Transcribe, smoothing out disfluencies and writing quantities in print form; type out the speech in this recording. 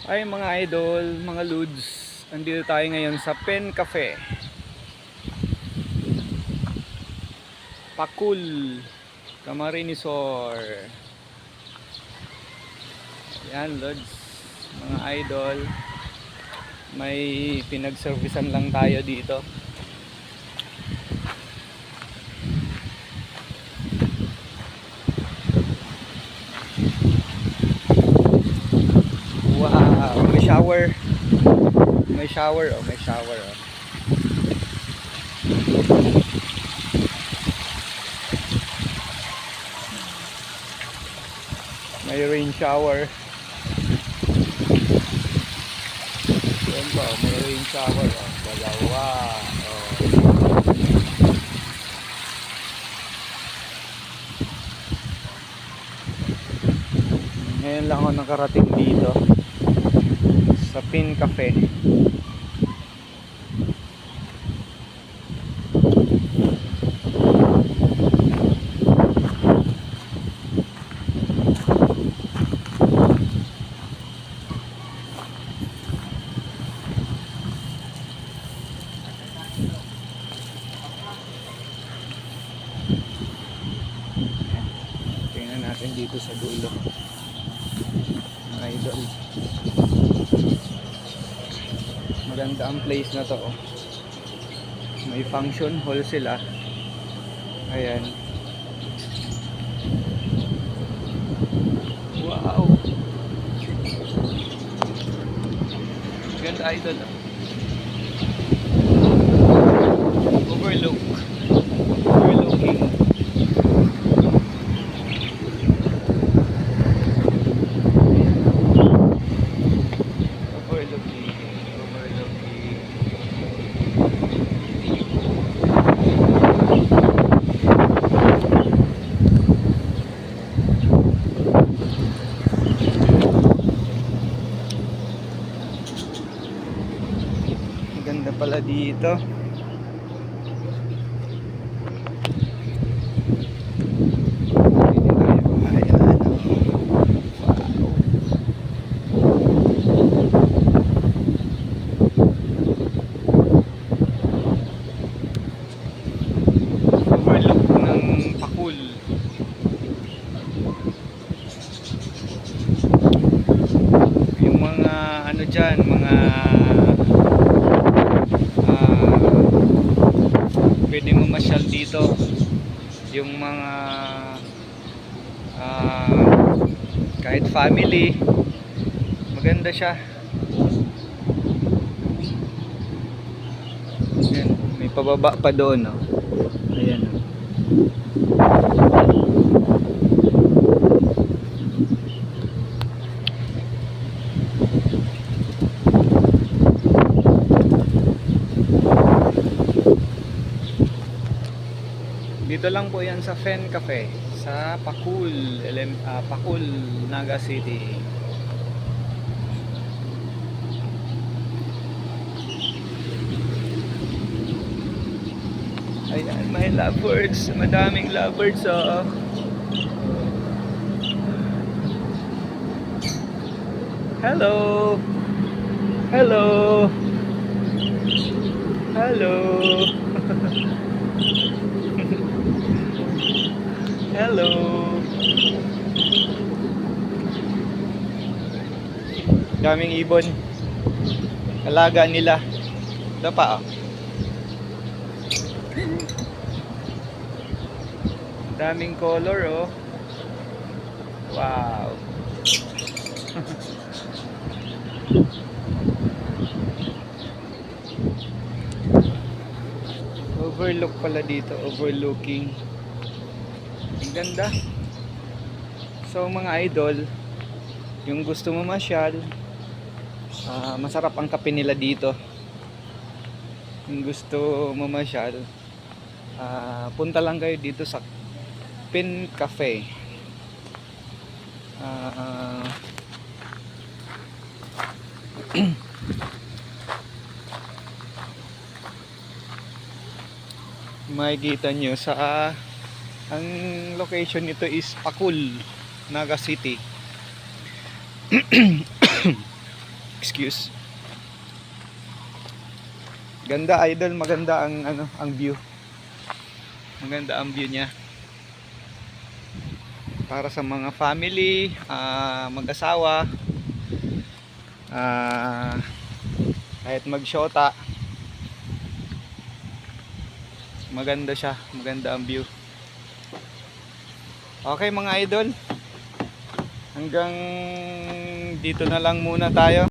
Ay mga idol, mga lods, andito tayo ngayon sa Pen Cafe, Pakul, Camarines Sur. Yan lods, mga idol, may pinagservisan lang tayo dito. Wow, may shower. May shower, oh, may shower, oh. May rain shower. Yan po, may rain shower, oh. Dalawa, oh. Ngayon lang ako nakarating dito sa Pen Cafe. Tingnan natin dito sa dulo, mga idol. Maganda ang place na to, oh. May function hall sila. Ayan. Wow, ganda idol, oh. Overlooking. Ganda pala dito. Overlook ng Pakul. Yung mga ano dyan, mga pwede mo masyal dito. Yung mga kahit family, maganda siya. Ayan, may pababa pa doon, oh. Ayan, oh. Dito lang po yan sa Pen Cafe sa Pakul, Pakul, Naga City. Ayan, may lovebirds, madaming lovebirds, oh. Hello. Hello. Hello. Hello. Daming ibon. Alaga nila. Ito pa, oh. Daming color, oh. Wow. Overlook pala dito, overlooking. Ang ganda. So mga idol, yung gusto mo masyal, masarap ang kape nila dito. Yung gusto mo masyal, punta lang kayo dito sa Pen Cafe. Makikita nyo sa ang location nito is Pakul, Naga City. Excuse. Ganda idol, maganda ang ano, ang view. Maganda ang view niya. Para sa mga family, mag-asawa, kahit mag-shota. Maganda siya, maganda ang view. Okay mga idol, hanggang dito na lang muna tayo.